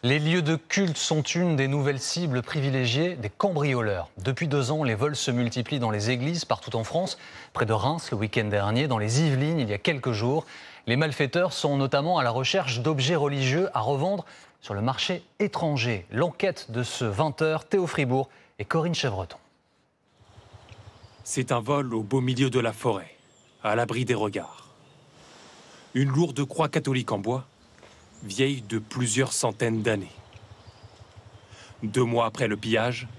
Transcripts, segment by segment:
Les lieux de culte sont une des nouvelles cibles privilégiées des cambrioleurs. Depuis 2 ans, les vols se multiplient dans les églises partout en France. Près de Reims le week-end dernier, dans les Yvelines il y a quelques jours. Les malfaiteurs sont notamment à la recherche d'objets religieux à revendre sur le marché étranger. L'enquête de ce 20h, Théo Fribourg et Corinne Chevreton. C'est un vol au beau milieu de la forêt, à l'abri des regards. Une lourde croix catholique en bois, vieille de plusieurs centaines d'années. 2 mois après le pillage,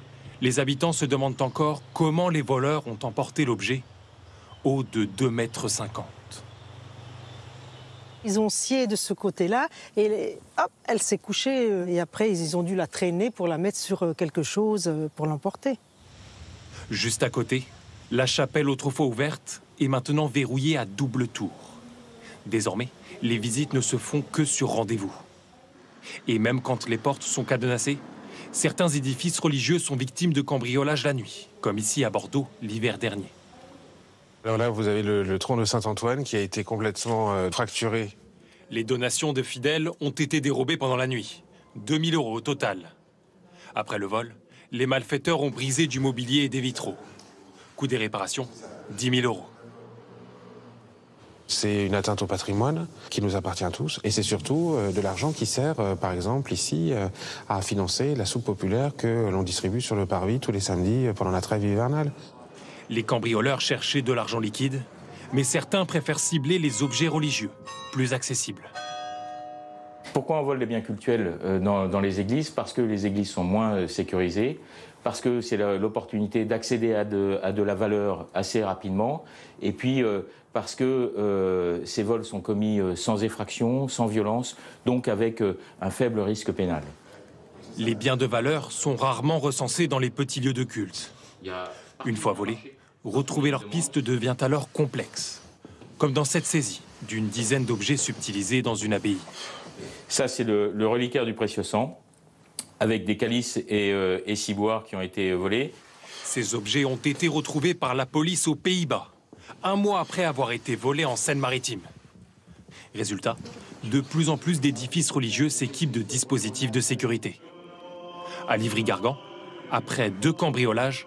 les habitants se demandent encore comment les voleurs ont emporté l'objet, haut de 2,50 mètres. Ils ont scié de ce côté-là et hop, elle s'est couchée et après ils ont dû la traîner pour la mettre sur quelque chose pour l'emporter. Juste à côté, la chapelle autrefois ouverte est maintenant verrouillée à double tour. Désormais, les visites ne se font que sur rendez-vous. Et même quand les portes sont cadenassées, certains édifices religieux sont victimes de cambriolages la nuit, comme ici à Bordeaux l'hiver dernier. Alors là, vous avez le tronc de Saint-Antoine qui a été complètement fracturé. Les donations de fidèles ont été dérobées pendant la nuit. 2 000 € au total. Après le vol, les malfaiteurs ont brisé du mobilier et des vitraux. Coût des réparations, 10 000 €. C'est une atteinte au patrimoine qui nous appartient tous. Et c'est surtout de l'argent qui sert, par exemple, ici, à financer la soupe populaire que l'on distribue sur le parvis tous les samedis pendant la trêve hivernale. Les cambrioleurs cherchaient de l'argent liquide, mais certains préfèrent cibler les objets religieux, plus accessibles. Pourquoi on vole des biens cultuels dans les églises? Parce que les églises sont moins sécurisées, parce que c'est l'opportunité d'accéder à de la valeur assez rapidement, et puis parce que ces vols sont commis sans effraction, sans violence, donc avec un faible risque pénal. Les biens de valeur sont rarement recensés dans les petits lieux de culte. Une fois volés, retrouver leur piste devient alors complexe. Comme dans cette saisie d'une dizaine d'objets subtilisés dans une abbaye. Ça, c'est le reliquaire du précieux sang, avec des calices et ciboires qui ont été volés. Ces objets ont été retrouvés par la police aux Pays-Bas, 1 mois après avoir été volés en Seine-Maritime. Résultat, de plus en plus d'édifices religieux s'équipent de dispositifs de sécurité. À Livry-Gargan, après 2 cambriolages,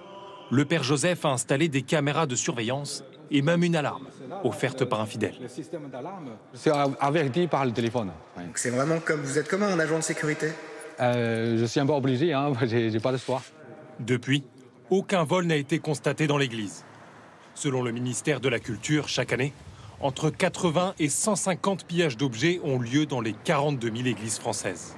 le père Joseph a installé des caméras de surveillance et même une alarme, offerte par un fidèle. Le système d'alarme, c'est averti par le téléphone. C'est vraiment comme vous êtes comme un agent de sécurité? Je suis un peu obligé, hein, j'ai pas d'espoir. Depuis, aucun vol n'a été constaté dans l'église. Selon le ministère de la Culture, chaque année, entre 80 et 150 pillages d'objets ont lieu dans les 42 000 églises françaises.